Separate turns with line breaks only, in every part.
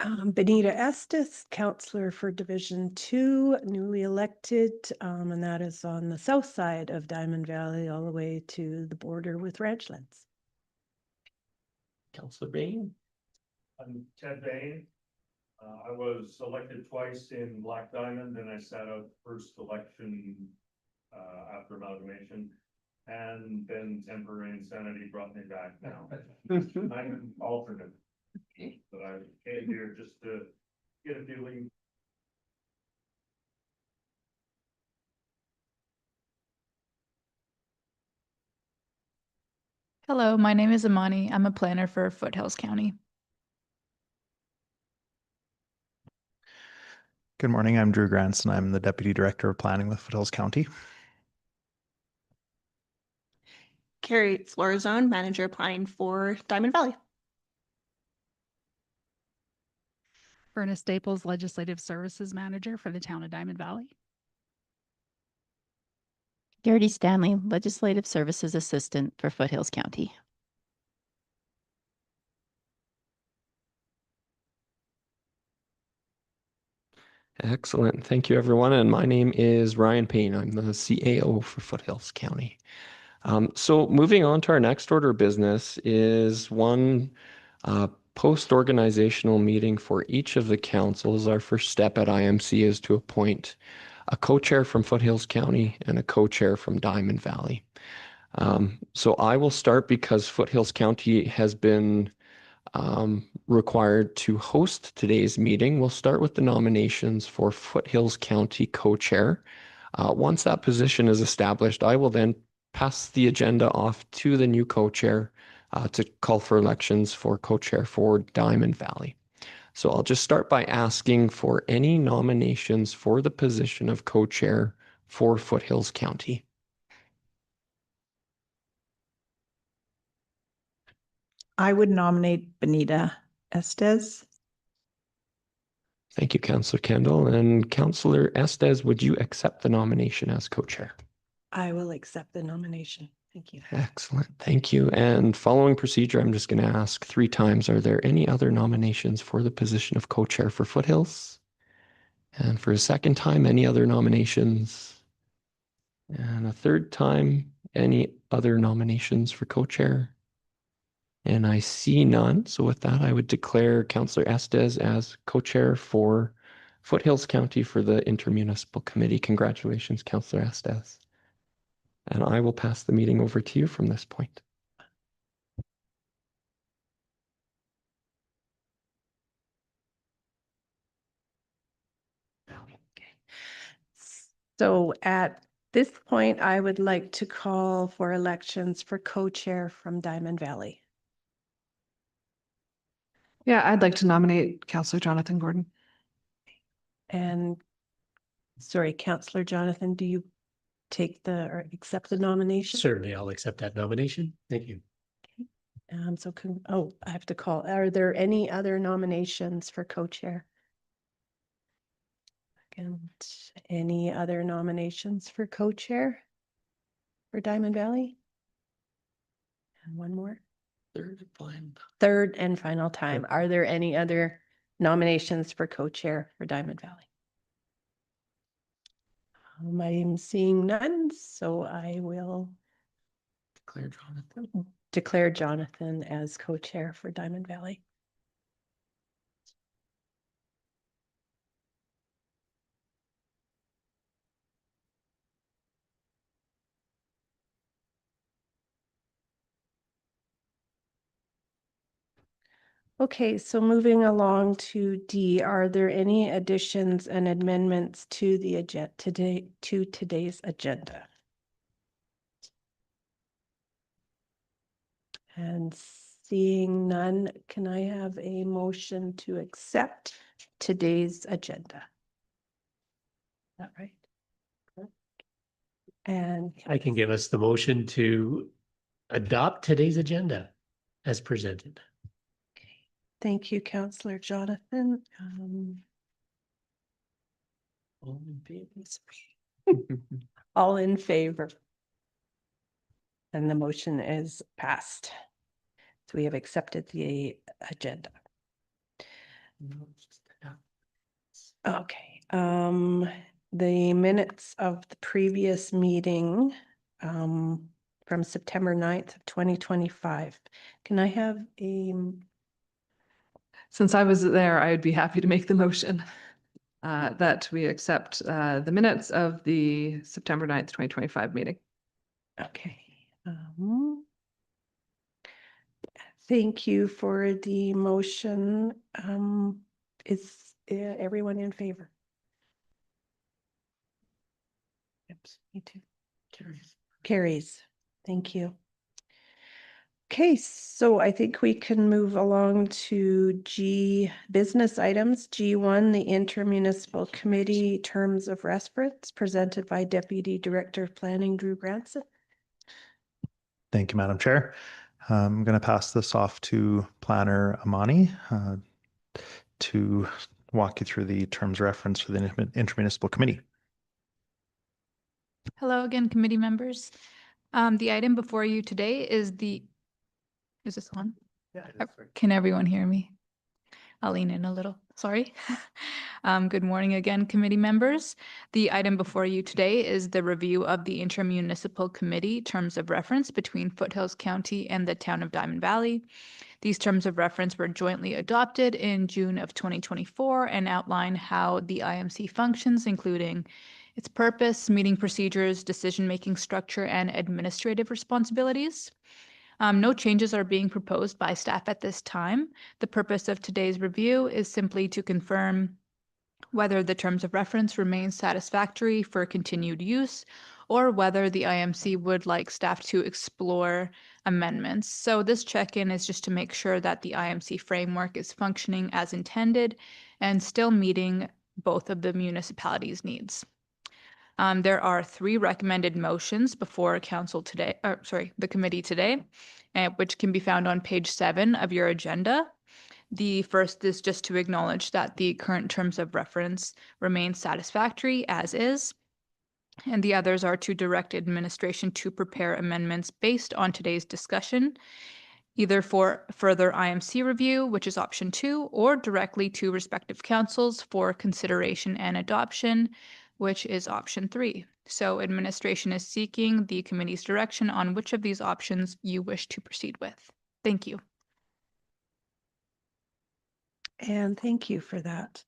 Benita Estes, counselor for Division 2, newly elected, and that is on the south side of Diamond Valley, all the way to the border with Ranchlands.
Councillor Bain.
I'm Ted Bain. I was elected twice in Black Diamond, and I sat out the first election after amalgamation, and then temporary insanity brought me back now. I'm an alternate, but I came here just to get a feeling.
Hello, my name is Amani. I'm a planner for Foothills County.
Good morning, I'm Drew Granson. I'm the Deputy Director of Planning with Foothills County.
Carrie Florazone, Manager Planning for Diamond Valley.
Berna Staples, Legislative Services Manager for the town of Diamond Valley.
Garrity Stanley, Legislative Services Assistant for Foothills County.
Excellent. Thank you, everyone. And my name is Ryan Payne. I'm the CAO for Foothills County. So moving on to our next order of business is one post-organizational meeting for each of the councils. Our first step at IMC is to appoint a co-chair from Foothills County and a co-chair from Diamond Valley. So I will start because Foothills County has been required to host today's meeting. We'll start with the nominations for Foothills County co-chair. Once that position is established, I will then pass the agenda off to the new co-chair to call for elections for co-chair for Diamond Valley. So I'll just start by asking for any nominations for the position of co-chair for Foothills County.
I would nominate Benita Estes.
Thank you, Councillor Kendall. And Councillor Estes, would you accept the nomination as co-chair?
I will accept the nomination. Thank you.
Excellent. Thank you. And following procedure, I'm just going to ask 3 times, are there any other nominations for the position of co-chair for Foothills? And for a second time, any other nominations? And a third time, any other nominations for co-chair? And I see none. So with that, I would declare Councillor Estes as co-chair for Foothills County for the Intermunicipal Committee. Congratulations, Councillor Estes. And I will pass the meeting over to you from this point.
So at this point, I would like to call for elections for co-chair from Diamond Valley.
Yeah, I'd like to nominate Councillor Jonathan Gordon.
And sorry, Councillor Jonathan, do you take the or accept the nomination?
Certainly, I'll accept that nomination. Thank you.
I have to call. Are there any other nominations for co-chair? And any other nominations for co-chair for Diamond Valley? And one more. Third and final time. Are there any other nominations for co-chair for Diamond Valley? I'm seeing none, so I will declare Jonathan as co-chair for Diamond Valley. Okay, so moving along to D, are there any additions and amendments to the agenda today's agenda? And seeing none, can I have a motion to accept today's agenda? Is that right? And
I can give us the motion to adopt today's agenda as presented.
thank you, Councillor Jonathan. All in favor? And the motion is passed. So we have accepted the agenda. Okay, the minutes of the previous meeting, from September 9th of 2025. Can I have a,
Since I was there, I would be happy to make the motion that we accept the minutes of the September 9th, 2025 meeting.
okay. Thank you for the motion. Is everyone in favor? Oops, me too. Carries. Thank you. Okay, so I think we can move along to G business items. G1, the intermunicipal committee terms of reference presented by Deputy Director of Planning Drew Granson.
Thank you, Madam Chair. I'm going to pass this off to Planner Amani to walk you through the terms of reference for the intermunicipal committee.
Hello again, committee members. The item before you today is is this on?
Yeah.
Can everyone hear me? I'll lean in a little, sorry. Good morning again, committee members. The item before you today is the review of the intermunicipal committee terms of reference between Foothills County and the town of Diamond Valley. These terms of reference were jointly adopted in June of 2024 and outline how the IMC functions, including its purpose, meeting procedures, decision-making structure, and administrative responsibilities. No changes are being proposed by staff at this time. The purpose of today's review is simply to confirm whether the terms of reference remain satisfactory for continued use or whether the IMC would like staff to explore amendments. So this check-in is just to make sure that the IMC framework is functioning as intended and still meeting both of the municipality's needs. There are 3 recommended motions before council today, the committee today, which can be found on page 7 of your agenda. The first is just to acknowledge that the current terms of reference remain satisfactory as is. And the others are to direct administration to prepare amendments based on today's discussion, either for further IMC review, which is option 2, or directly to respective councils for consideration and adoption, which is option 3. So administration is seeking the committee's direction on which of these options you wish to proceed with. Thank you.
And thank you for that.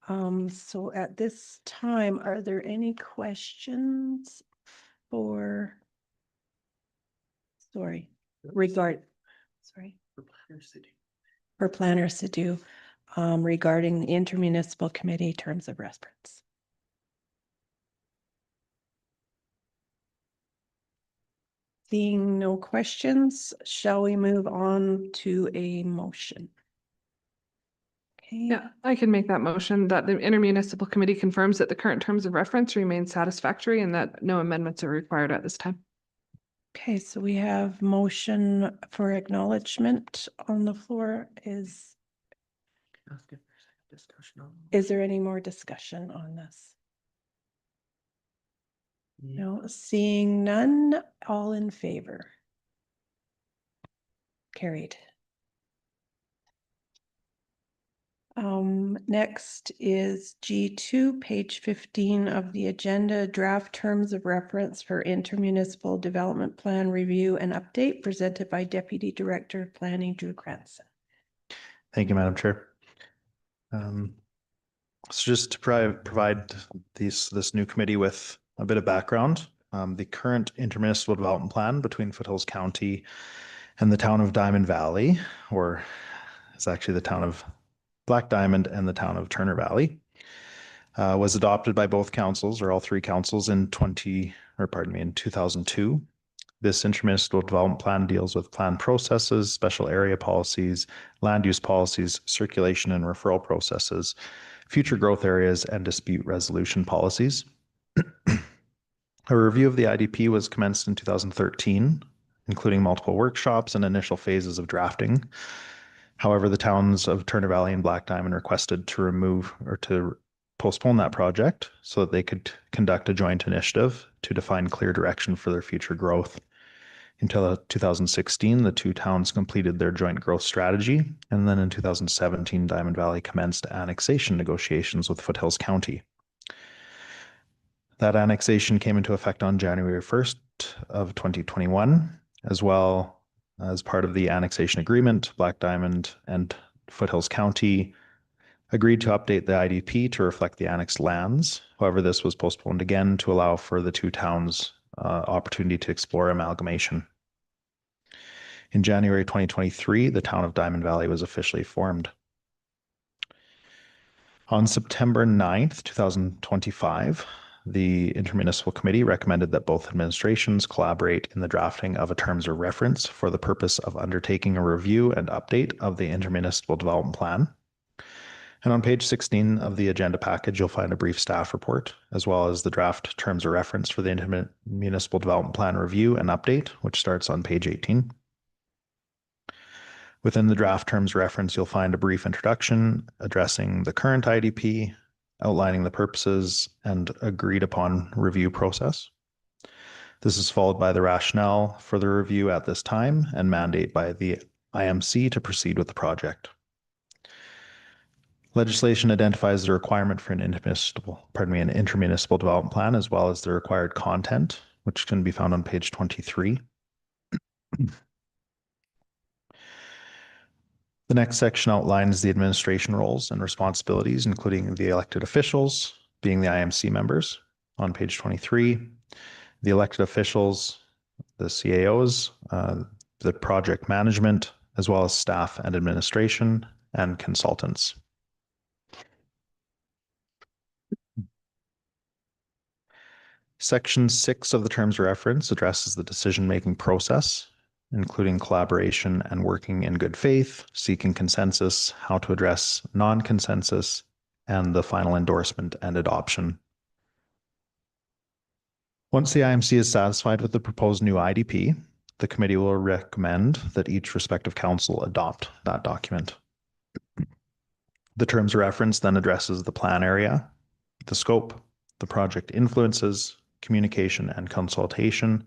So at this time, are there any questions for, for planners to do regarding the intermunicipal committee terms of reference? Seeing no questions, shall we move on to a motion? Okay.
Yeah, I can make that motion that the intermunicipal committee confirms that the current terms of reference remain satisfactory and that no amendments are required at this time.
Okay, so we have motion for acknowledgement on the floor. Is there any more discussion on this? No, seeing none, all in favor. Carried. Next is G2, page 15 of the agenda, draft terms of reference for intermunicipal development plan review and update presented by Deputy Director of Planning Drew Granson.
Thank you, Madam Chair. So just to provide this new committee with a bit of background, the current intermunicipal development plan between Foothills County and the town of Diamond Valley, or it's actually the town of Black Diamond and the town of Turner Valley, was adopted by both councils, or all 3 councils, in 2002. This intermunicipal development plan deals with plan processes, special area policies, land use policies, circulation and referral processes, future growth areas, and dispute resolution policies. A review of the IDP was commenced in 2013, including multiple workshops and initial phases of drafting. However, the towns of Turner Valley and Black Diamond requested to remove or to postpone that project so that they could conduct a joint initiative to define clear direction for their future growth. Until 2016, the two towns completed their joint growth strategy, and then in 2017, Diamond Valley commenced annexation negotiations with Foothills County. That annexation came into effect on January 1st of 2021, as well as part of the annexation agreement. Black Diamond and Foothills County agreed to update the IDP to reflect the annexed lands. However, this was postponed again to allow for the two towns opportunity to explore amalgamation. In January 2023, the town of Diamond Valley was officially formed. On September 9th, 2025, the Intermunicipal Committee recommended that both administrations collaborate in the drafting of a terms of reference for the purpose of undertaking a review and update of the Intermunicipal Development Plan. And on page 16 of the agenda package, you'll find a brief staff report, as well as the draft terms of reference for the Intermunicipal Development Plan review and update, which starts on page 18. Within the draft terms reference, you'll find a brief introduction addressing the current IDP, outlining the purposes and agreed upon review process. This is followed by the rationale for the review at this time and mandate by the IMC to proceed with the project. Legislation identifies the requirement for an intermunicipal development plan, as well as the required content, which can be found on page 23. The next section outlines the administration roles and responsibilities, including the elected officials, being the IMC members, on page 23. The elected officials, the CAOs, the project management, as well as staff and administration and consultants. Section 6 of the terms of reference addresses the decision-making process, including collaboration and working in good faith, seeking consensus, how to address non-consensus, and the final endorsement and adoption. Once the IMC is satisfied with the proposed new IDP, the committee will recommend that each respective council adopt that document. The terms of reference then addresses the plan area, the scope, the project influences, communication and consultation,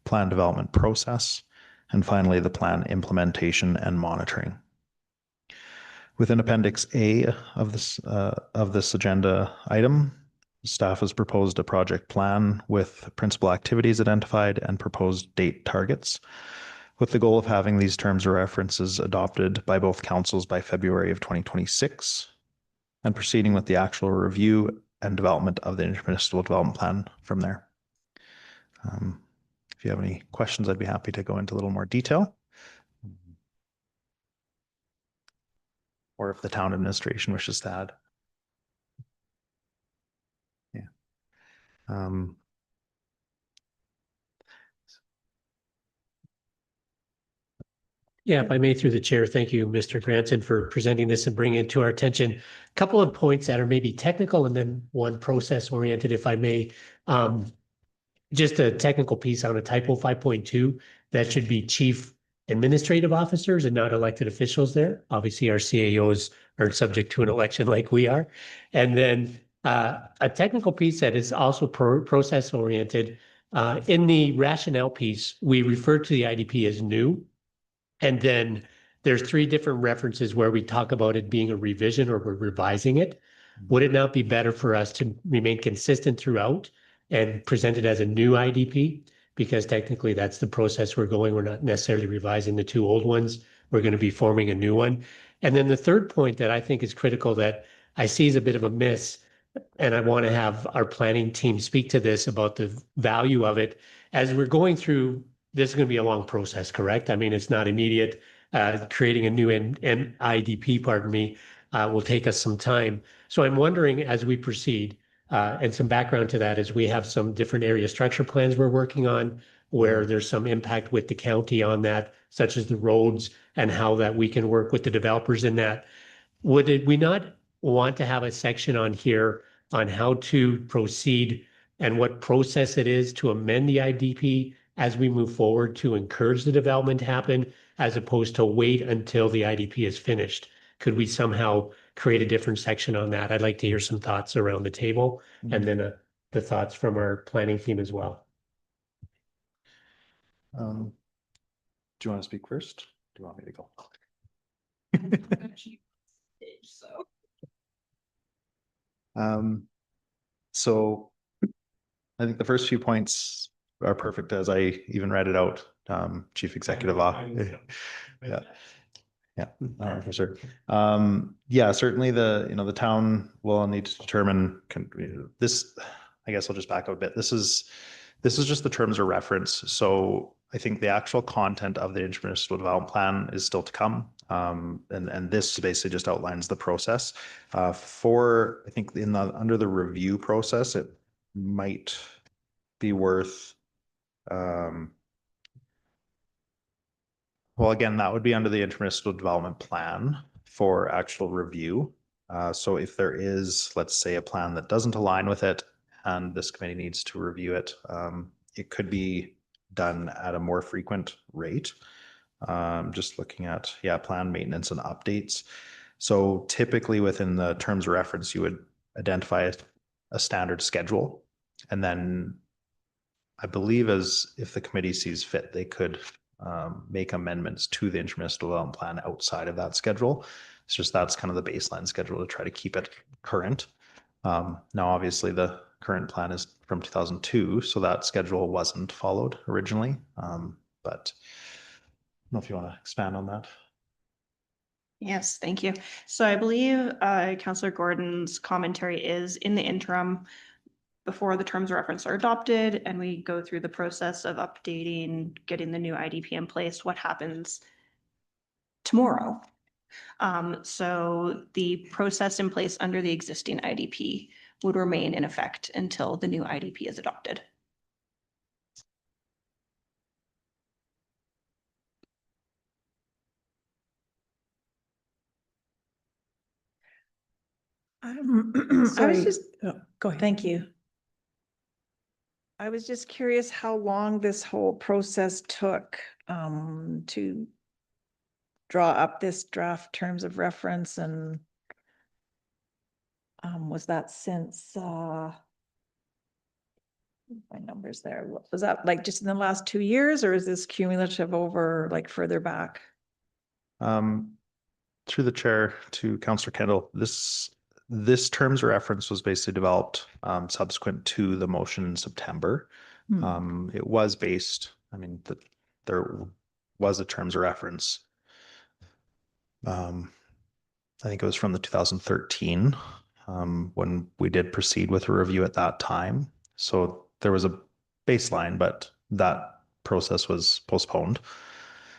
plan development process, and finally the plan implementation and monitoring. Within Appendix A of this agenda item, staff has proposed a project plan with principal activities identified and proposed date targets, with the goal of having these terms of references adopted by both councils by February of 2026, and proceeding with the actual review and development of the intermunicipal development plan from there. If you have any questions, I'd be happy to go into a little more detail. Or if the town administration wishes to add. Yeah.
Yeah, if I may, through the chair, thank you, Mr. Granson, for presenting this and bringing it to our attention. A couple of points that are maybe technical and then one process oriented, if I may. Just a technical piece on a typo 5.2, that should be chief administrative officers and not elected officials there. Obviously, our CAOs aren't subject to an election like we are. And then a technical piece that is also process oriented. In the rationale piece, we refer to the IDP as new. And then there's 3 different references where we talk about it being a revision or we're revising it. Would it not be better for us to remain consistent throughout and present it as a new IDP? Because technically that's the process we're going. We're not necessarily revising the 2 old ones. We're going to be forming a new one. And then the third point that I think is critical that I see as a bit of a miss, and I want to have our planning team speak to this about the value of it. As we're going through, this is going to be a long process, correct? I mean, it's not immediate. Creating a new IDP, pardon me, will take us some time. So I'm wondering as we proceed, and some background to that is we have some different area structure plans we're working on where there's some impact with the county on that, such as the roads and how that we can work with the developers in that. Would we not want to have a section on here on how to proceed and what process it is to amend the IDP as we move forward to encourage the development to happen, as opposed to wait until the IDP is finished? Could we somehow create a different section on that? I'd like to hear some thoughts around the table and then the thoughts from our planning team as well.
Do you want to speak first? Do you want me to go? So I think the first few points are perfect as I even read it out. Chief Executive Officer. Yeah, for sure. Yeah, certainly the town will need to determine this. I guess I'll just back up a bit. This is just the terms of reference. So I think the actual content of the intermunicipal development plan is still to come. And this basically just outlines the process. For I think under the review process, it might be worth well, again, that would be under the intermunicipal development plan for actual review. So if there is, let's say, a plan that doesn't align with it and this committee needs to review it, it could be done at a more frequent rate. Just looking at, plan maintenance and updates. So typically within the terms of reference, you would identify a standard schedule. And then I believe if the committee sees fit, they could make amendments to the intermunicipal development plan outside of that schedule. It's just that's kind of the baseline schedule to try to keep it current. Now, obviously, the current plan is from 2002, so that schedule wasn't followed originally. But I don't know if you want to expand on that.
Yes, thank you. So I believe Councillor Gordon's commentary is in the interim before the terms of reference are adopted and we go through the process of updating, getting the new IDP in place, what happens tomorrow. So the process in place under the existing IDP would remain in effect until the new IDP is adopted.
I was
Sorry.
just, go ahead.
Thank you. I was just curious how long this whole process took to draw up this draft terms of reference, and was that since my numbers there, was that like just in the last 2 years, or is this cumulative over like further back?
Through the chair to Councillor Kendall, this terms of reference was basically developed subsequent to the motion in September. It was based, there was a terms of reference. I think it was from the 2013 when we did proceed with a review at that time. So there was a baseline, but that process was postponed.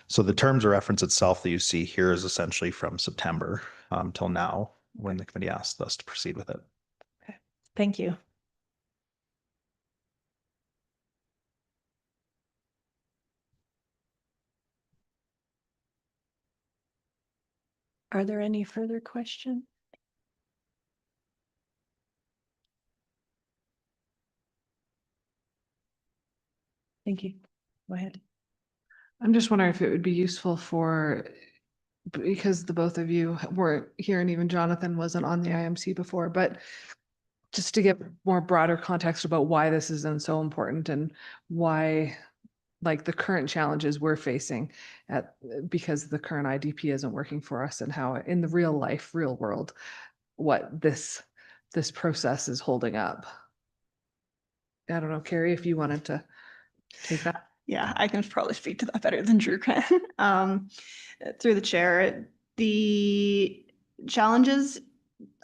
So the terms of reference itself that you see here is essentially from September till now, when the committee asked us to proceed with it.
Okay, thank you.
Are there any further questions? Thank you. Go ahead.
I'm just wondering if it would be useful because the both of you weren't here and even Jonathan wasn't on the IMC before, but just to get more broader context about why this isn't so important and why like the current challenges we're facing because the current IDP isn't working for us, and how in the real world, what this process is holding up. I don't know, Carrie, if you wanted to take that.
Yeah, I can probably speak to that better than Drew can. Through the chair, the challenges,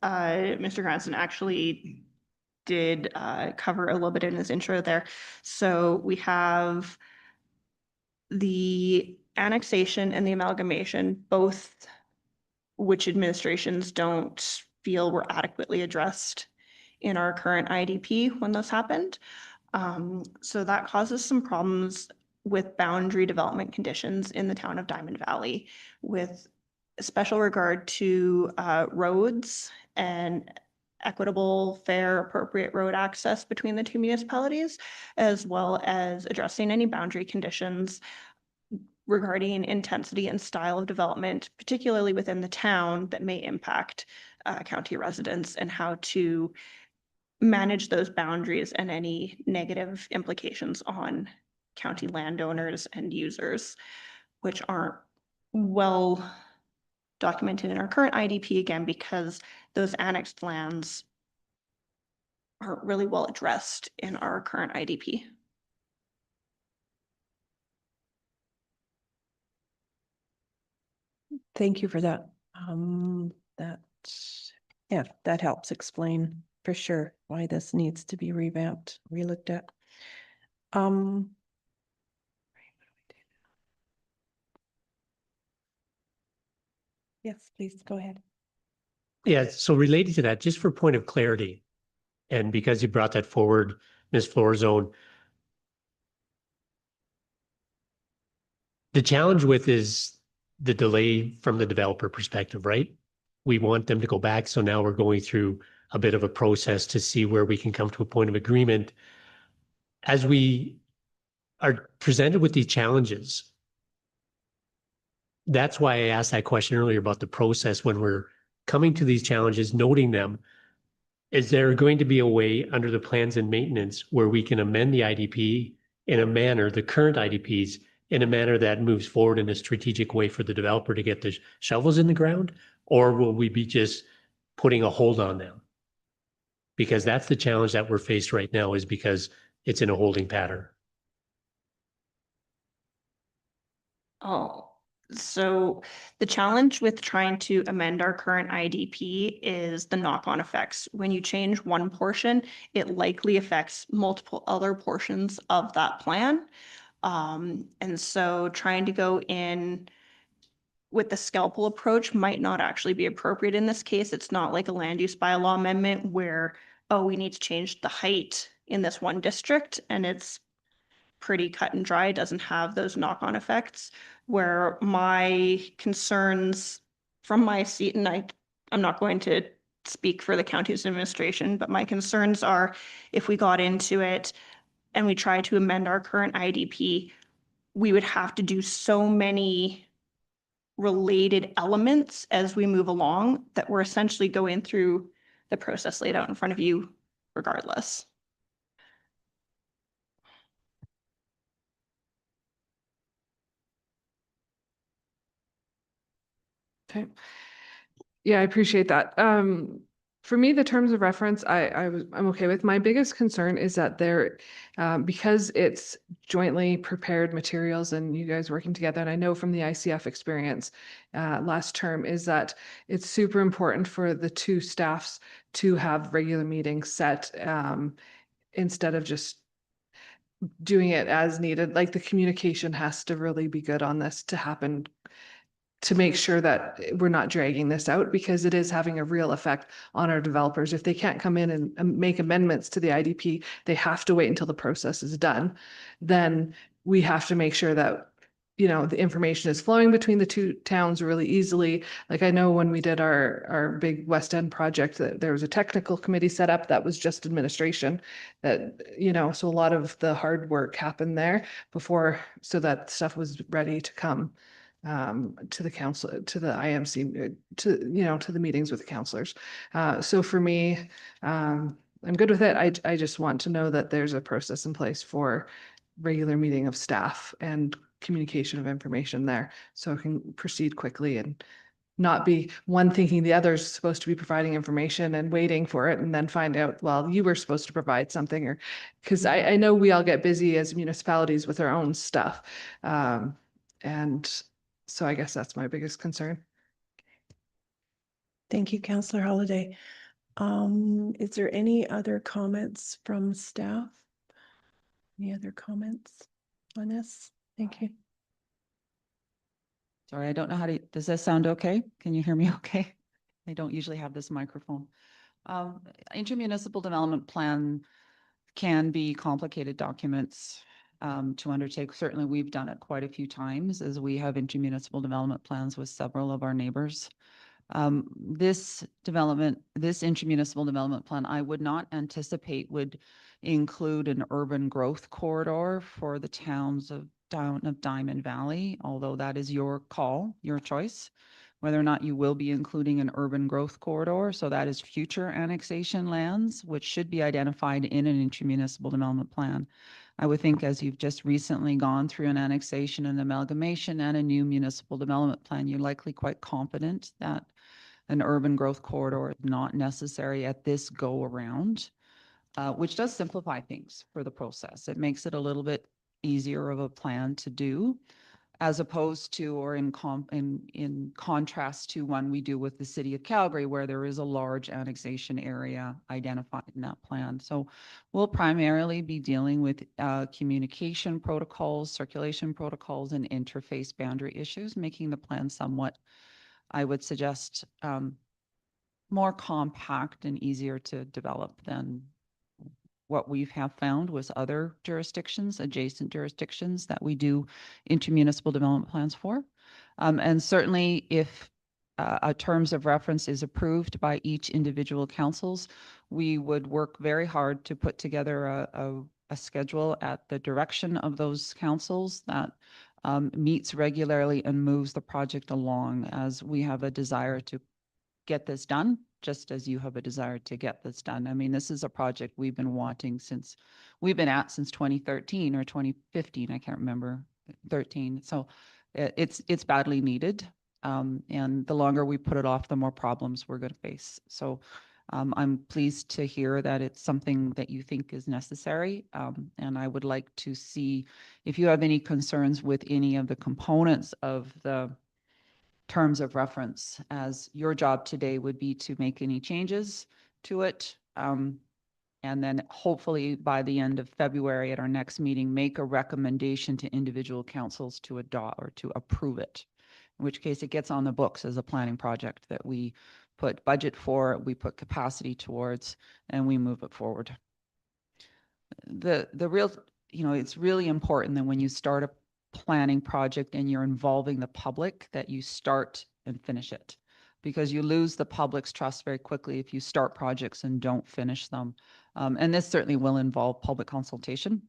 Mr. Granson actually did cover a little bit in his intro there. So we have the annexation and the amalgamation, both which administrations don't feel were adequately addressed in our current IDP when those happened. So that causes some problems with boundary development conditions in the town of Diamond Valley, with special regard to roads and equitable, fair, appropriate road access between the two municipalities, as well as addressing any boundary conditions regarding intensity and style of development, particularly within the town, that may impact county residents, and how to manage those boundaries and any negative implications on county landowners and users. which aren't well documented in our current IDP, again, because those annexed lands aren't really well addressed in our current IDP.
Thank you for that. Yeah, that helps explain for sure why this needs to be revamped, relooked at. Yes, please go ahead.
Yeah, so related to that, just for point of clarity, and because you brought that forward, Ms. Florzone, the challenge with is the delay from the developer perspective, right? We want them to go back, so now we're going through a bit of a process to see where we can come to a point of agreement. As we are presented with these challenges, that's why I asked that question earlier about the process when we're coming to these challenges, noting them. Is there going to be a way under the plans and maintenance where we can amend the IDP in a manner, the current IDPs, in a manner that moves forward in a strategic way for the developer to get the shovels in the ground? Or will we be just putting a hold on them? Because that's the challenge that we're faced right now, is because it's in a holding pattern.
Oh, so the challenge with trying to amend our current IDP is the knock-on effects. When you change one portion, it likely affects multiple other portions of that plan. And so trying to go in with the scalpel approach might not actually be appropriate in this case. It's not like a land use bylaw amendment where, oh, we need to change the height in this one district, and it's pretty cut and dry, doesn't have those knock-on effects, where my concerns from my seat, and I'm not going to speak for the county's administration, but my concerns are if we got into it and we try to amend our current IDP, we would have to do so many related elements as we move along that we're essentially going through the process laid out in front of you regardless.
Okay. Yeah, I appreciate that. For me, the terms of reference, I'm okay with. My biggest concern is that because it's jointly prepared materials and you guys working together, and I know from the ICF experience last term, is that it's super important for the two staffs to have regular meetings set instead of just doing it as needed. Like the communication has to really be good on this to happen, to make sure that we're not dragging this out, because it is having a real effect on our developers. If they can't come in and make amendments to the IDP, they have to wait until the process is done. Then we have to make sure that, you know, the information is flowing between the two towns really easily. Like I know when we did our big West End project, that there was a technical committee set up that was just administration, that, you know, so a lot of the hard work happened there before, so that stuff was ready to come to the council, to the IMC, to, you know, to the meetings with the councillors. So for me, I'm good with it. I just want to know that there's a process in place for regular meeting of staff and communication of information there, so it can proceed quickly and not be one thinking the other is supposed to be providing information and waiting for it and then find out, well, you were supposed to provide something, or because I know we all get busy as municipalities with our own stuff. And so I guess that's my biggest concern.
Thank you, Councillor Holliday. Is there any other comments from staff? Any other comments on this? Thank you.
Sorry, I don't know how to, does this sound okay? Can you hear me okay? I don't usually have this microphone. Intermunicipal development plan can be complicated documents to undertake. Certainly, we've done it quite a few times, as we have intermunicipal development plans with several of our neighbors. This intermunicipal development plan, I would not anticipate would include an urban growth corridor for the towns of Diamond Valley, although that is your call, your choice, whether or not you will be including an urban growth corridor. So that is future annexation lands, which should be identified in an intermunicipal development plan. I would think as you've just recently gone through an annexation and amalgamation and a new municipal development plan, you're likely quite confident that an urban growth corridor is not necessary at this go around, which does simplify things for the process. It makes it a little bit easier of a plan to do, as opposed to, or in contrast to one we do with the city of Calgary, where there is a large annexation area identified in that plan. So we'll primarily be dealing with communication protocols, circulation protocols, and interface boundary issues, making the plan somewhat, I would suggest, more compact and easier to develop than what we have found with other jurisdictions, adjacent jurisdictions that we do intermunicipal development plans for. And certainly if a terms of reference is approved by each individual councils, we would work very hard to put together a schedule at the direction of those councils that meets regularly and moves the project along, as we have a desire to get this done, just as you have a desire to get this done. I mean, this is a project we've been wanting since, we've been at since 2013 or 2015, I can't remember, 13. So it's badly needed. And the longer we put it off, the more problems we're going to face. So I'm pleased to hear that it's something that you think is necessary. And I would like to see if you have any concerns with any of the components of the terms of reference, as your job today would be to make any changes to it. And then hopefully by the end of February at our next meeting, make a recommendation to individual councils to adopt or to approve it. In which case it gets on the books as a planning project that we put budget for, we put capacity towards, and we move it forward. The real, it's really important that when you start a planning project and you're involving the public, that you start and finish it, because you lose the public's trust very quickly if you start projects and don't finish them. And this certainly will involve public consultation.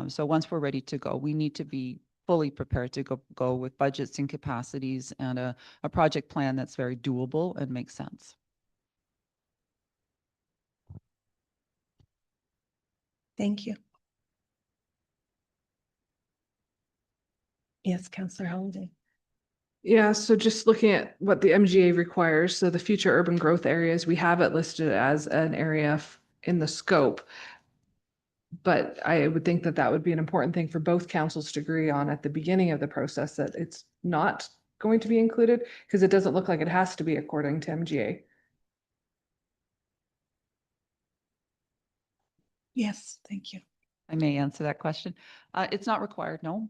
So once we're ready to go, we need to be fully prepared to go with budgets and capacities and a project plan that's very doable and makes sense.
Thank you. Yes, Councillor Holiday.
Yeah, so just looking at what the MGA requires, so the future urban growth areas, we have it listed as an area in the scope. But I would think that that would be an important thing for both councils to agree on at the beginning of the process, that it's not going to be included, because it doesn't look like it has to be according to MGA.
Yes, thank you.
I may answer that question. It's not required, no.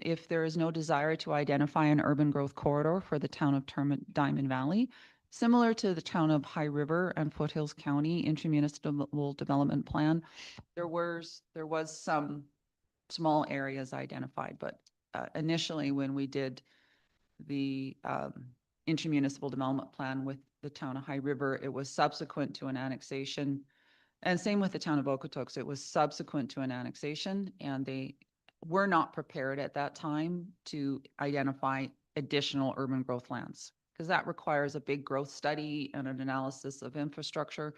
If there is no desire to identify an urban growth corridor for the town of Diamond Valley, similar to the town of High River and Foothills County intermunicipal development plan, there was some small areas identified, but initially when we did the intermunicipal development plan with the town of High River, it was subsequent to an annexation. And same with the town of Okotoks, it was subsequent to an annexation, and they were not prepared at that time to identify additional urban growth lands, because that requires a big growth study and an analysis of infrastructure.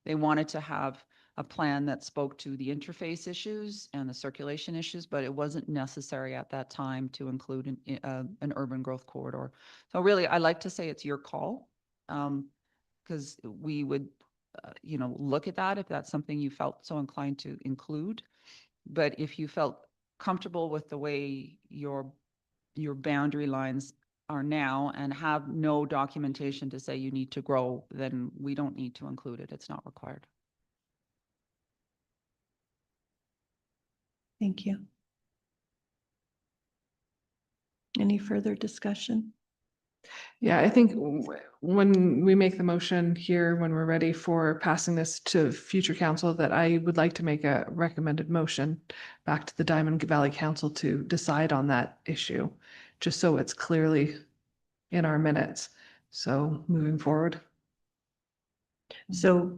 They wanted to have a plan that spoke to the interface issues and the circulation issues, but it wasn't necessary at that time to include an urban growth corridor. So really, I like to say it's your call, because we would look at that if that's something you felt so inclined to include. But if you felt comfortable with the way your boundary lines are now and have no documentation to say you need to grow, then we don't need to include it. It's not required.
Thank you. Any further discussion?
Yeah, I think when we make the motion here, when we're ready for passing this to future council, that I would like to make a recommended motion back to the Diamond Valley Council to decide on that issue, just so it's clearly in our minutes. So moving forward.
So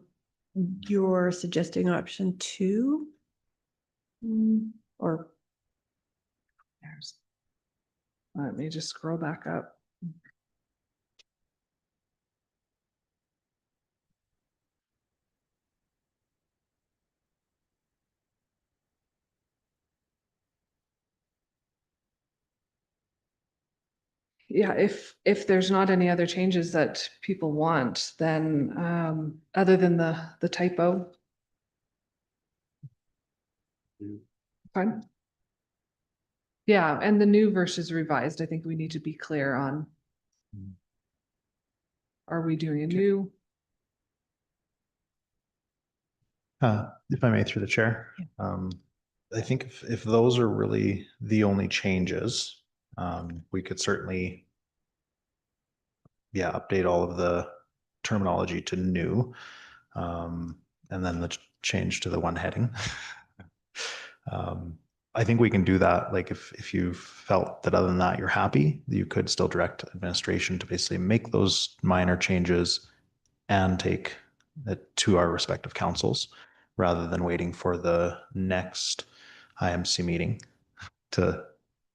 you're suggesting option 2? Or?
Let me just scroll back up. yeah, if there's not any other changes that people want, then other than the typo. Fine. Yeah, and the new versus revised, I think we need to be clear on. Are we doing a new?
If I may, through the chair, I think if those are really the only changes, we could certainly, yeah, update all of the terminology to new, and then the change to the one heading. I think we can do that. Like if you felt that other than that, you're happy, you could still direct administration to basically make those minor changes and take it to our respective councils rather than waiting for the next IMC meeting to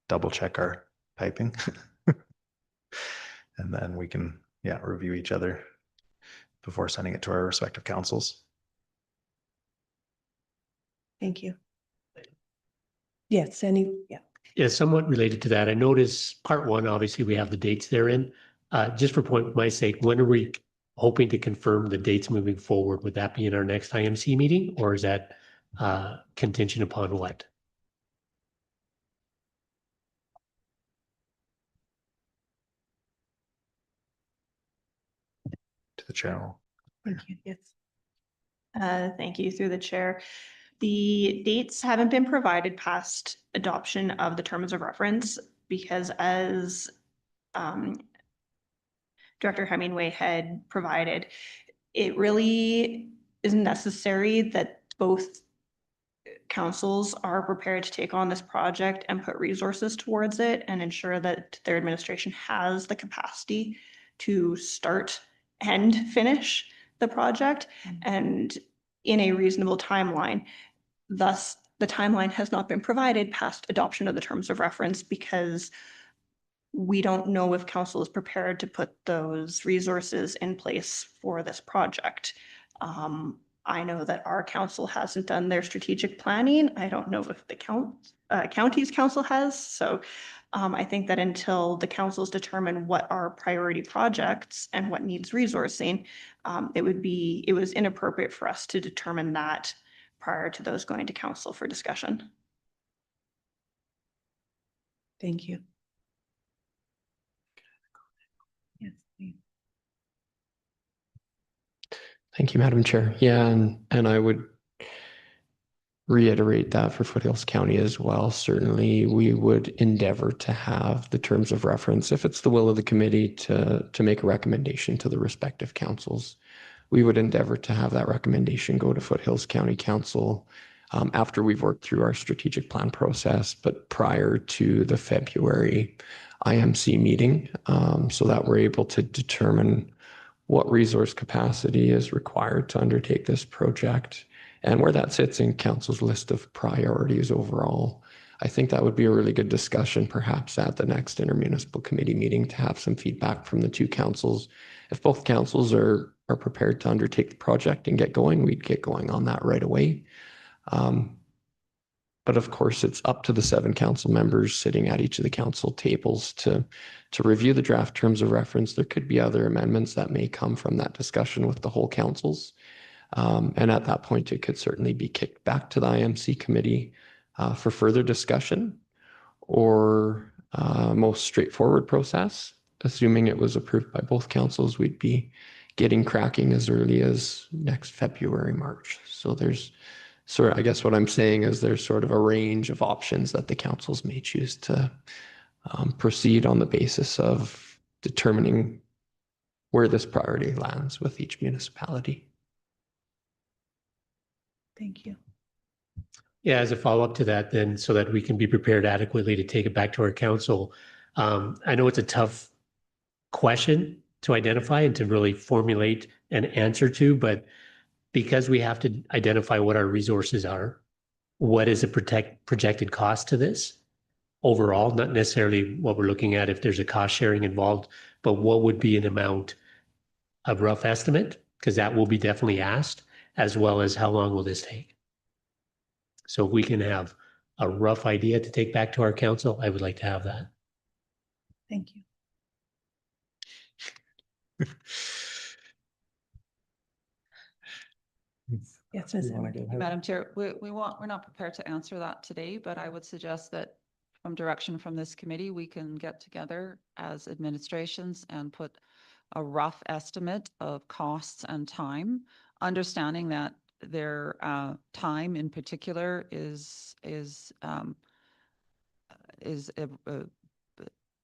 double check our typing. And then we can, yeah, review each other before sending it to our respective councils.
Thank you. Yes, yeah.
Yeah, somewhat related to that, I noticed part one, obviously we have the dates therein. Just for point my sake, when are we hoping to confirm the dates moving forward? Would that be in our next IMC meeting or is that contingent upon what?
To the channel.
Thank you. Yes.
Thank you through the chair. The dates haven't been provided past adoption of the terms of reference because as Director Hemingway had provided, it really is necessary that both councils are prepared to take on this project and put resources towards it and ensure that their administration has the capacity to start and finish the project and in a reasonable timeline. Thus, the timeline has not been provided past adoption of the terms of reference because we don't know if council is prepared to put those resources in place for this project. I know that our council hasn't done their strategic planning. I don't know if the county's council has. So I think that until the councils determine what are priority projects and what needs resourcing, it was inappropriate for us to determine that prior to those going to council for discussion.
Thank you. Yes.
Thank you, Madam Chair. Yeah, and I would reiterate that for Foothills County as well. Certainly, we would endeavor to have the terms of reference, if it's the will of the committee to make a recommendation to the respective councils. We would endeavor to have that recommendation go to Foothills County Council after we've worked through our strategic plan process, but prior to the February IMC meeting, so that we're able to determine what resource capacity is required to undertake this project and where that sits in council's list of priorities overall. I think that would be a really good discussion perhaps at the next intermunicipal committee meeting to have some feedback from the two councils. If both councils are prepared to undertake the project and get going, we'd get going on that right away. But of course, it's up to the 7 council members sitting at each of the council tables to review the draft terms of reference. There could be other amendments that may come from that discussion with the whole councils. And at that point, it could certainly be kicked back to the IMC committee for further discussion or most straightforward process. Assuming it was approved by both councils, we'd be getting cracking as early as next February, March. So there's I guess what I'm saying is there's sort of a range of options that the councils may choose to proceed on the basis of determining where this priority lands with each municipality.
Thank you.
Yeah, as a follow-up to that then, so that we can be prepared adequately to take it back to our council. I know it's a tough question to identify and to really formulate an answer to, but because we have to identify what our resources are, what is the projected cost to this overall, not necessarily what we're looking at if there's a cost sharing involved, but what would be an amount, a rough estimate, because that will be definitely asked, as well as how long will this take? So if we can have a rough idea to take back to our council, I would like to have that.
Thank you. Yes, Ms. Howard.
Madam Chair, we're not prepared to answer that today, but I would suggest that from direction from this committee, we can get together as administrations and put a rough estimate of costs and time, understanding that their time in particular is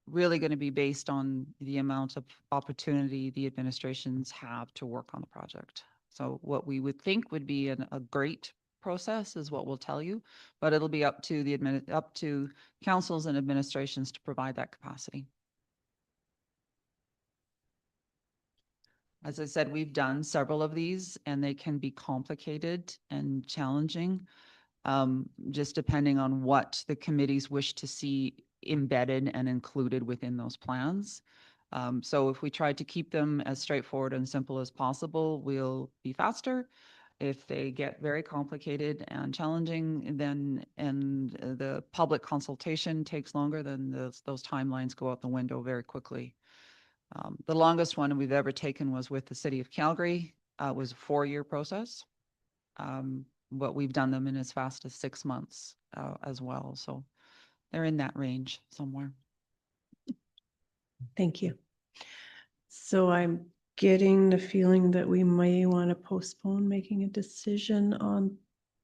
really going to be based on the amount of opportunity the administrations have to work on the project. So what we would think would be a great process is what we'll tell you, but it'll be up to up to councils and administrations to provide that capacity. As I said, we've done several of these and they can be complicated and challenging, just depending on what the committees wish to see embedded and included within those plans. So if we try to keep them as straightforward and simple as possible, we'll be faster. If they get very complicated and challenging, then the public consultation takes longer, then those timelines go out the window very quickly. The longest one we've ever taken was with the city of Calgary. It was a 4-year process. But we've done them in as fast as 6 months as well. So they're in that range somewhere.
Thank you. So I'm getting the feeling that we may want to postpone making a decision on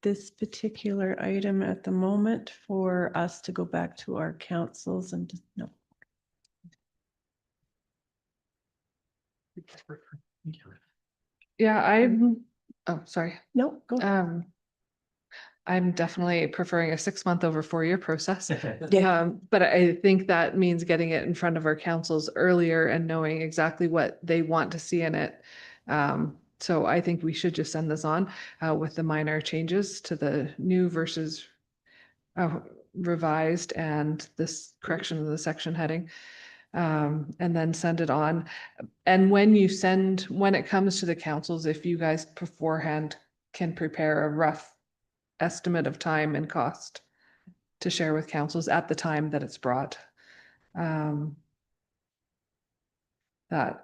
this particular item at the moment for us to go back to our councils and just, no.
Yeah, I'm, oh, sorry.
No, go ahead.
I'm definitely preferring a 6-month over 4-year process.
Yeah.
But I think that means getting it in front of our councils earlier and knowing exactly what they want to see in it. So I think we should just send this on with the minor changes to the new versus revised and this correction of the section heading. And then send it on. And when it comes to the councils, if you guys beforehand can prepare a rough estimate of time and cost to share with councils at the time that it's brought. That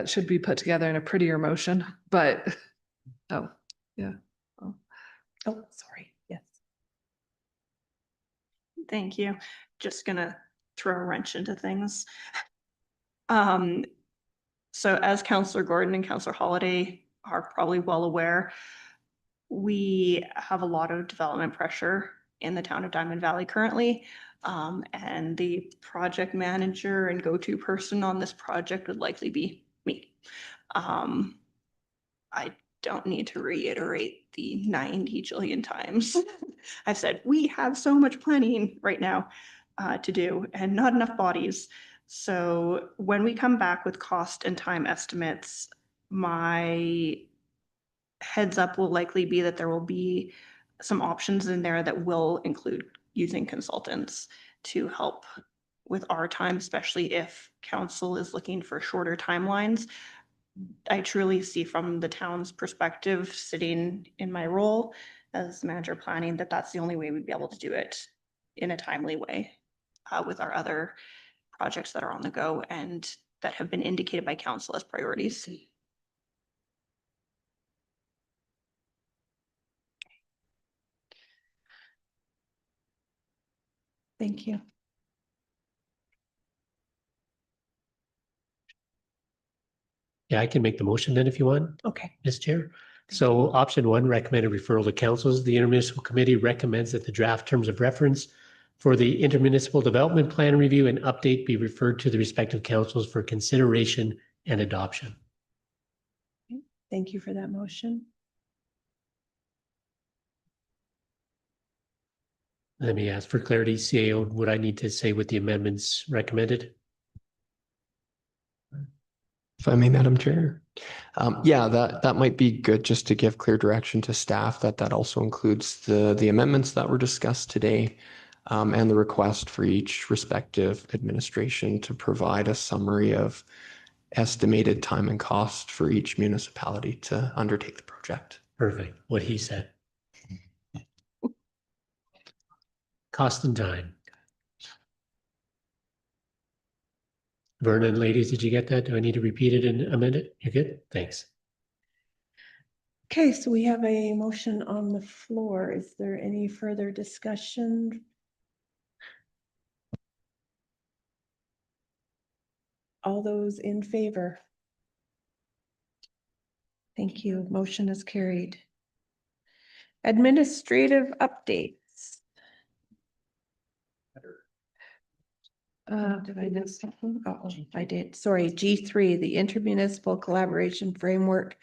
should be put together in a prettier motion, but, oh, yeah.
Oh, sorry. Yes.
Thank you. Just gonna throw a wrench into things. So as Councillor Gordon and Councillor Holiday are probably well aware, we have a lot of development pressure in the town of Diamond Valley currently. And the project manager and go-to person on this project would likely be me. I don't need to reiterate the 90 jillion times. I've said, we have so much planning right now to do and not enough bodies. So when we come back with cost and time estimates, my heads up will likely be that there will be some options in there that will include using consultants to help with our time, especially if council is looking for shorter timelines. I truly see from the town's perspective, sitting in my role as manager planning, that that's the only way we'd be able to do it in a timely way with our other projects that are on the go and that have been indicated by council as priorities.
Thank you.
Yeah, I can make the motion then if you want,
Okay.
Ms. Chair. So option 1, recommended referral to councils. The intermunicipal committee recommends that the draft terms of reference for the intermunicipal development plan review and update be referred to the respective councils for consideration and adoption.
Thank you for that motion.
Let me ask for clarity, CAO, would I need to say what the amendments recommended?
If I may, Madam Chair. Yeah, that might be good just to give clear direction to staff that also includes the amendments that were discussed today and the request for each respective administration to provide a summary of estimated time and cost for each municipality to undertake the project.
Perfect, what he said. Cost and time. Vernon, ladies, did you get that? Do I need to repeat it and amend it? You're good? Thanks.
Okay, so we have a motion on the floor. Is there any further discussion? All those in favor? Thank you. Motion is carried. Administrative updates. Did I miss something? Oh, I did. Sorry, G3, the Intermunicipal Collaboration Framework,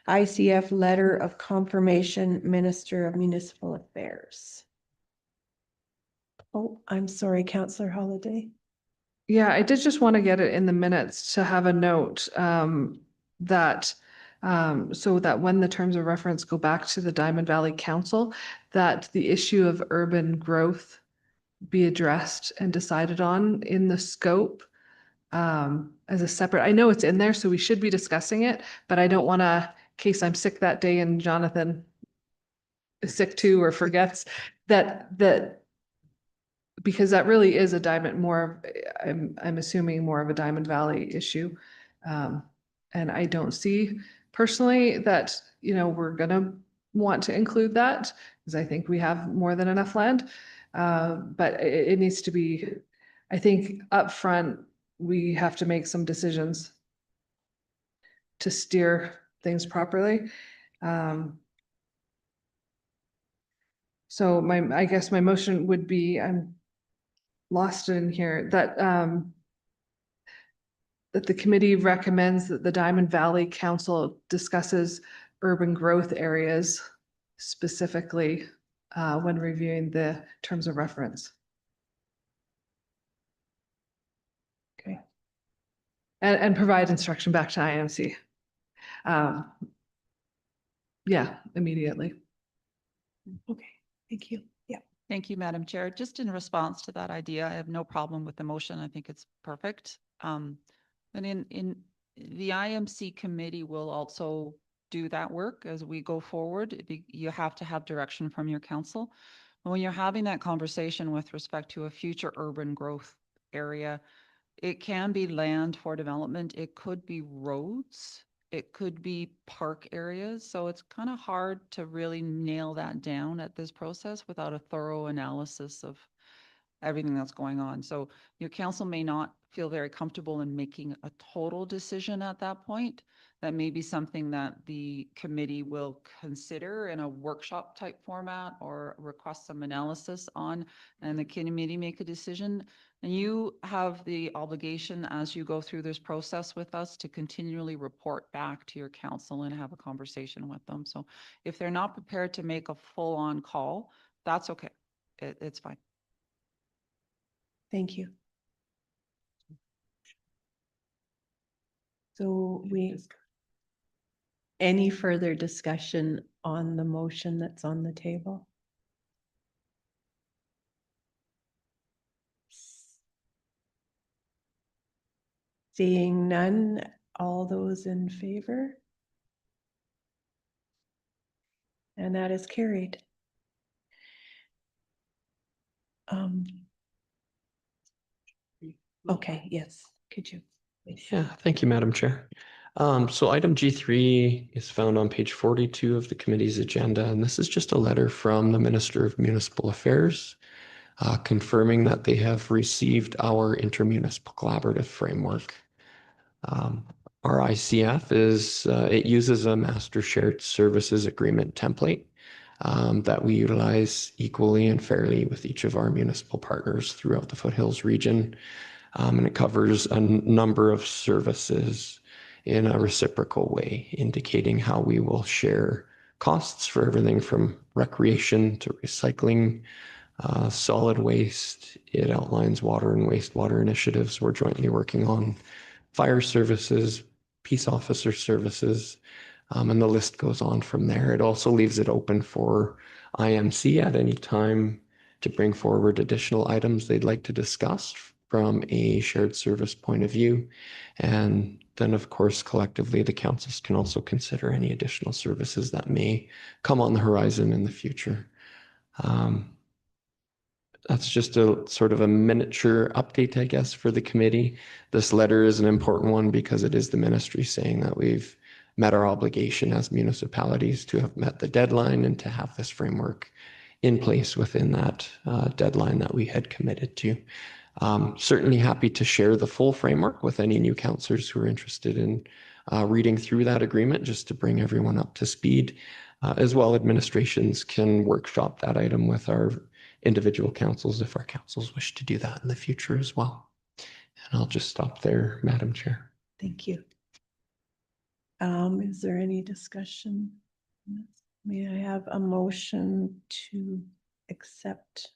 ICF Letter of Confirmation, Minister of Municipal Affairs. Oh, I'm sorry, Councillor Holiday.
Yeah, I did just want to get it in the minutes to have a note that so that when the terms of reference go back to the Diamond Valley Council, that the issue of urban growth be addressed and decided on in the scope as a separate, I know it's in there, so we should be discussing it, but I don't want to, in case I'm sick that day and Jonathan is sick too or forgets that because that really is a Diamond, more, I'm assuming more of a Diamond Valley issue. And I don't see personally that, you know, we're gonna want to include that because I think we have more than enough land. But it needs to be, I think upfront, we have to make some decisions to steer things properly. So I guess my motion would be, I'm lost in here, that that the committee recommends that the Diamond Valley Council discusses urban growth areas specifically when reviewing the terms of reference.
Okay.
And provide instruction back to IMC. Yeah, immediately.
Okay, thank you. Yeah.
Thank you, Madam Chair. Just in response to that idea, I have no problem with the motion. I think it's perfect. And in the IMC committee will also do that work as we go forward. You have to have direction from your council. When you're having that conversation with respect to a future urban growth area, it can be land for development. It could be roads. It could be park areas. So it's kind of hard to really nail that down at this process without a thorough analysis of everything that's going on. So your council may not feel very comfortable in making a total decision at that point. That may be something that the committee will consider in a workshop type format or request some analysis on, and the committee make a decision. And you have the obligation as you go through this process with us to continually report back to your council and have a conversation with them. So if they're not prepared to make a full-on call, that's okay. It's fine.
Thank you. So any further discussion on the motion that's on the table? Seeing none, all those in favor? And that is carried. Okay, yes, could you? Please?
Yeah, thank you, Madam Chair. So item G3 is found on page 42 of the committee's agenda, and this is just a letter from the Minister of Municipal Affairs confirming that they have received our intermunicipal collaborative framework. Our ICF it uses a master shared services agreement template that we utilize equally and fairly with each of our municipal partners throughout the Foothills region. And it covers a number of services in a reciprocal way, indicating how we will share costs for everything from recreation to recycling, solid waste. It outlines water and wastewater initiatives we're jointly working on, fire services, peace officer services, and the list goes on from there. It also leaves it open for IMC at any time to bring forward additional items they'd like to discuss from a shared service point of view. And then, of course, collectively, the councils can also consider any additional services that may come on the horizon in the future. that's just a sort of a miniature update, I guess, for the committee. This letter is an important one because it is the ministry saying that we've met our obligation as municipalities to have met the deadline and to have this framework in place within that deadline that we had committed to. Certainly happy to share the full framework with any new councillors who are interested in reading through that agreement, just to bring everyone up to speed. As well, administrations can workshop that item with our individual councils if our councils wish to do that in the future as well. And I'll just stop there, Madam Chair.
Thank you. Is there any discussion? May I have a motion to accept,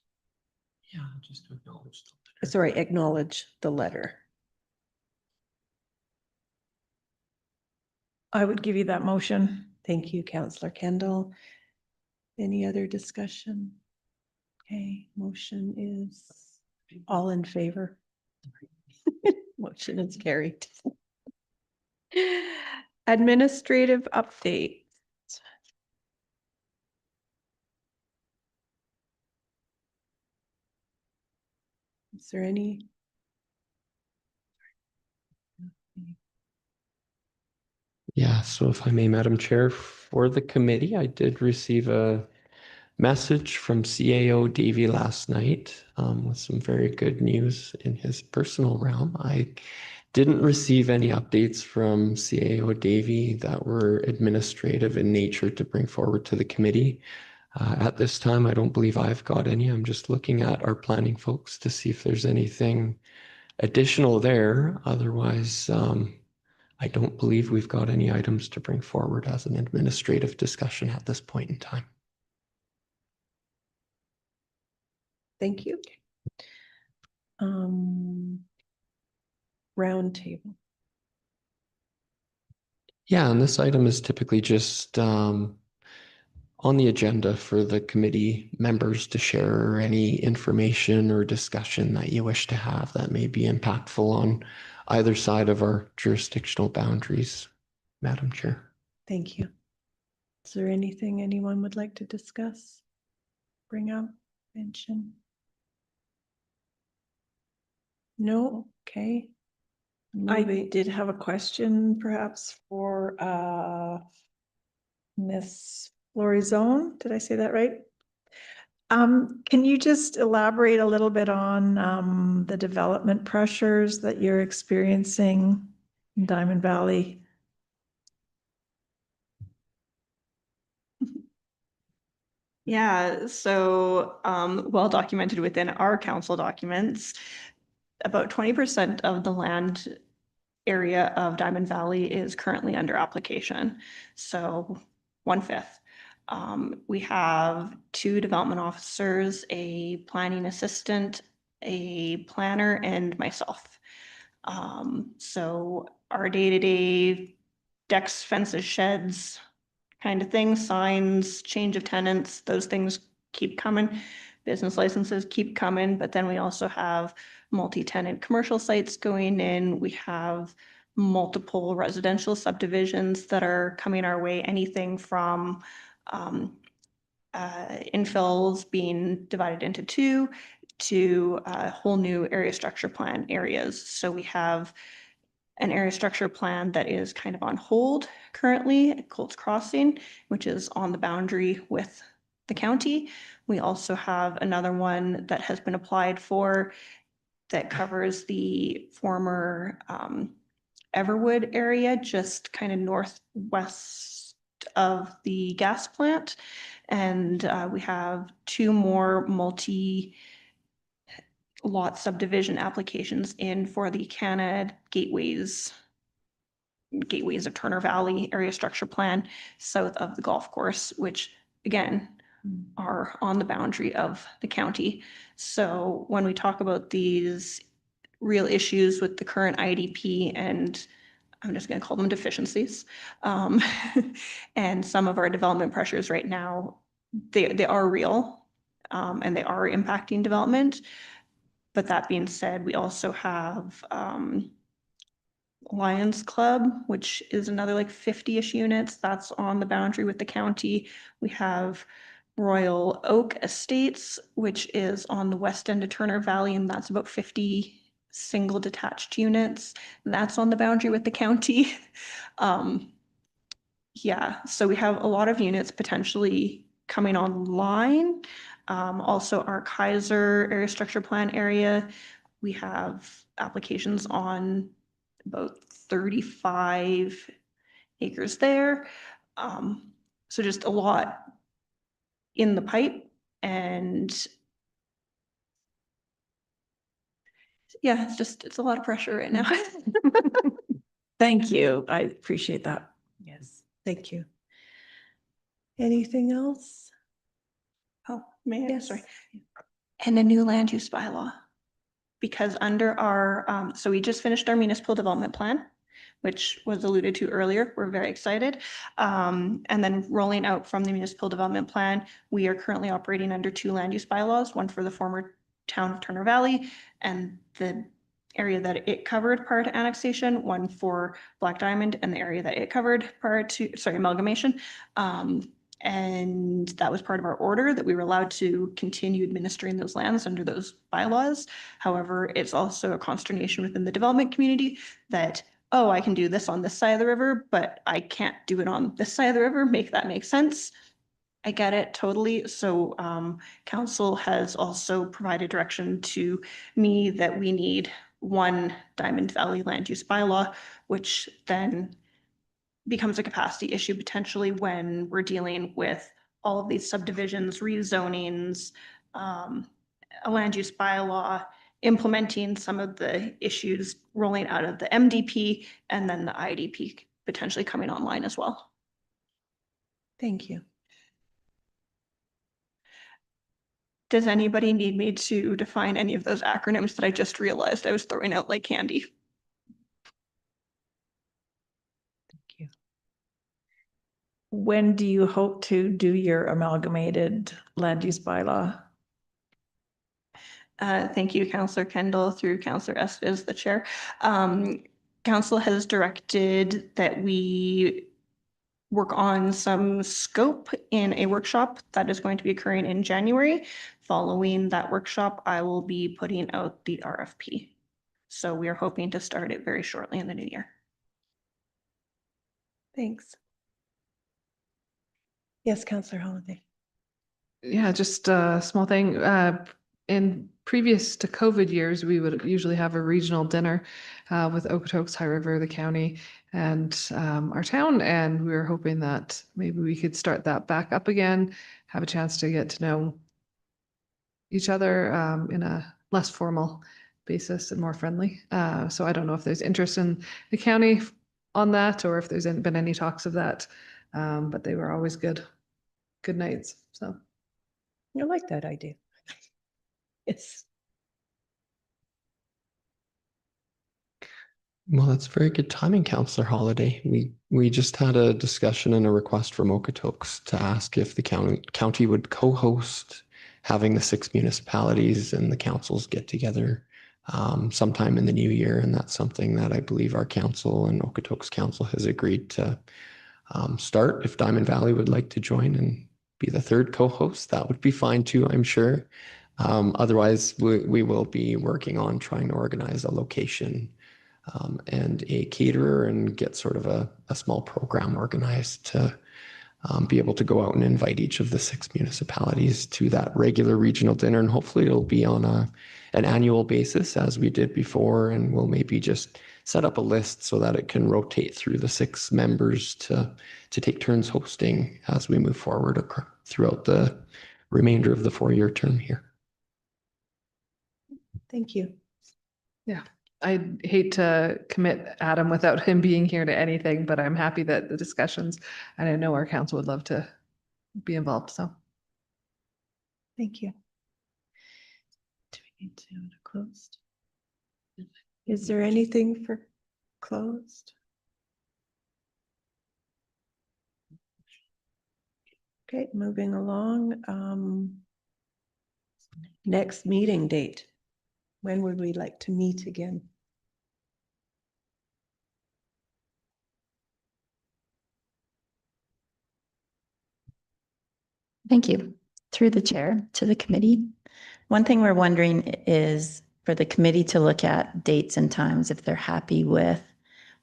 Yeah, just to acknowledge.
sorry, acknowledge the letter?
I would give you that motion.
Thank you, Councillor Kendall. Any other discussion? Okay, motion is all in favor. Motion is carried. Administrative update. Is there any?
Yeah, so if I may, Madam Chair, for the committee, I did receive a message from CAO Davey last night with some very good news in his personal realm. I didn't receive any updates from CAO Davey that were administrative in nature to bring forward to the committee. At this time, I don't believe I've got any. I'm just looking at our planning folks to see if there's anything additional there. Otherwise, I don't believe we've got any items to bring forward as an administrative discussion at this point in time.
Thank you. Round table.
Yeah, and this item is typically just on the agenda for the committee members to share any information or discussion that you wish to have that may be impactful on either side of our jurisdictional boundaries, Madam Chair.
Thank you. Is there anything anyone would like to discuss? Bring up, mention? No, okay.
I
Moving-
did have a question perhaps for Miss Florizone. Did I say that right? Can you just elaborate a little bit on the development pressures that you're experiencing in Diamond Valley?
Yeah, so well documented within our council documents, about 20% of the land area of Diamond Valley is currently under application. So 1/5. We have 2 development officers, a planning assistant, a planner, and myself. So our day-to-day decks, fences, sheds, kind of things, signs, change of tenants, those things keep coming. Business licenses keep coming, but then we also have multi-tenant commercial sites going in. We have multiple residential subdivisions that are coming our way, anything from infills being divided into 2 to whole new area structure plan areas. So we have an area structure plan that is kind of on hold currently at Colts Crossing, which is on the boundary with the county. We also have another one that has been applied for that covers the former Everwood area, just kind of northwest of the gas plant. And we have 2 more multi-lot subdivision applications in for the Canada Gateways of Turner Valley area structure plan south of the golf course, which again are on the boundary of the county. So when we talk about these real issues with the current IDP, and I'm just going to call them deficiencies, and some of our development pressures right now, they are real, and they are impacting development. But that being said, we also have Lions Club, which is another like 50-ish units that's on the boundary with the county. We have Royal Oak Estates, which is on the west end of Turner Valley, and that's about 50 single detached units. That's on the boundary with the county. Yeah, so we have a lot of units potentially coming online. Also our Kaiser area structure plan area, we have applications on about 35 acres there. So just a lot in the pipe, and yeah, it's a lot of pressure right now.
Thank you. I appreciate that. Yes, thank you. Anything else?
Oh, man,
Yes.
sorry. And a new land use bylaw. Because under our, so we just finished our municipal development plan, which was alluded to earlier. We're very excited. And then rolling out from the municipal development plan, we are currently operating under 2 land use bylaws, one for the former town of Turner Valley and the area that it covered prior to annexation, one for Black Diamond and the area that it covered prior to, sorry, amalgamation. And that was part of our order that we were allowed to continue administering those lands under those bylaws. However, it's also a consternation within the development community that, oh, I can do this on this side of the river, but I can't do it on this side of the river. Make that make sense? I get it totally. So council has also provided direction to me that we need one Diamond Valley land use bylaw, which then becomes a capacity issue potentially when we're dealing with all of these subdivisions, rezonings, a land use bylaw, implementing some of the issues rolling out of the MDP and then the IDP potentially coming online as well.
Thank you.
Does anybody need me to define any of those acronyms that I just realized I was throwing out like candy?
When do you hope to do your amalgamated land use bylaw?
Thank you, Councillor Kendall, through Councillor Estes, the chair. Council has directed that we work on some scope in a workshop that is going to be occurring in January. Following that workshop, I will be putting out the RFP. So we are hoping to start it very shortly in the new year.
Thanks. Yes, Councillor Holiday.
Yeah, just a small thing. In previous to COVID years, we would usually have a regional dinner with Okotoks, High River, the county, and our town. And we were hoping that maybe we could start that back up again, have a chance to get to know each other in a less formal basis and more friendly. So I don't know if there's interest in the county on that, or if there's been any talks of that, but they were always good nights. So
I like that idea. Yes.
Well, that's very good timing, Councillor Holiday. We just had a discussion and a request from Okotoks to ask if the county would co-host having the 6 municipalities and the councils get together sometime in the new year. And that's something that I believe our council and Okotoks Council has agreed to start. If Diamond Valley would like to join and be the 3rd co-host, that would be fine too, I'm sure. Otherwise, we will be working on trying to organize a location and a caterer and get sort of a small program organized to be able to go out and invite each of the 6 municipalities to that regular regional dinner. And hopefully it'll be on an annual basis as we did before. And we'll maybe just set up a list so that it can rotate through the 6 members to take turns hosting as we move forward throughout the remainder of the 4-year term here.
Thank you.
yeah, I'd hate to commit Adam without him being here to anything, but I'm happy that the discussions, and I know our council would love to be involved, so.
Thank you. Do we need to closed? Is there anything for closed? Okay, moving along. Next meeting date. When would we like to meet again?
Thank you. Through the chair to the committee. One thing we're wondering is for the committee to look at dates and times if they're happy with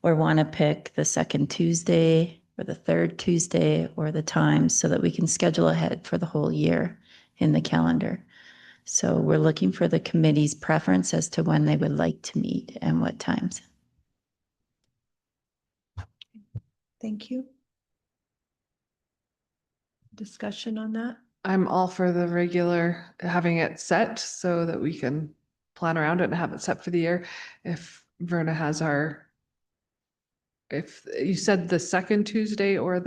or want to pick the second Tuesday or the third Tuesday or the times so that we can schedule ahead for the whole year in the calendar. So we're looking for the committee's preference as to when they would like to meet and what times.
Thank you. Discussion on that?
I'm all for the regular, having it set so that we can plan around it and have it set for the year. If Verna has if you said the second Tuesday or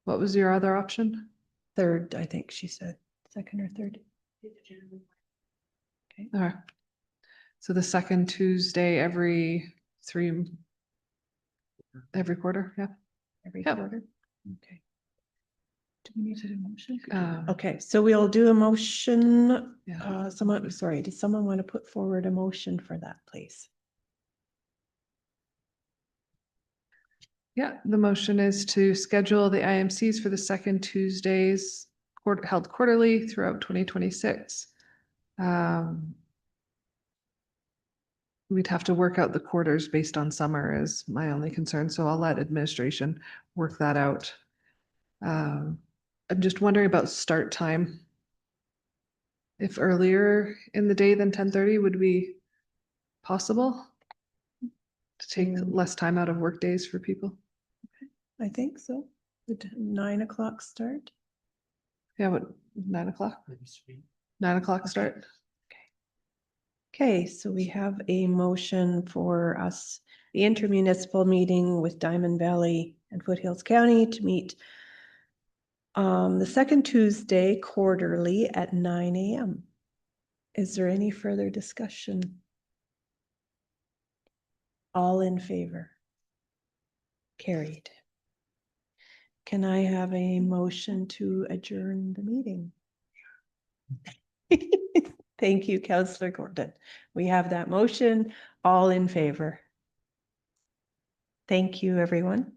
what was your other option?
Third, I think she said, second or third. Okay.
All right. So the second Tuesday every quarter, yeah.
Every
Yep.
quarter. Okay. Do we need to do a motion?
Um,
Okay, so we'll do a motion.
Yeah.
Did someone want to put forward a motion for that, please?
Yeah, the motion is to schedule the IMCs for the second Tuesdays held quarterly throughout 2026. We'd have to work out the quarters based on summer is my only concern, so I'll let administration work that out. I'm just wondering about start time. If earlier in the day than 10:30 would be possible to take less time out of work days for people.
I think so. Would 9 o'clock start?
Yeah, what, 9 o'clock? 9 o'clock start?
Okay, so we have a motion for us, the intermunicipal meeting with Diamond Valley and Foothills County to meet the second Tuesday quarterly at 9 a.m. Is there any further discussion? All in favor? Carried. Can I have a motion to adjourn the meeting? Thank you, Councillor Gordon. We have that motion. All in favor? Thank you, everyone.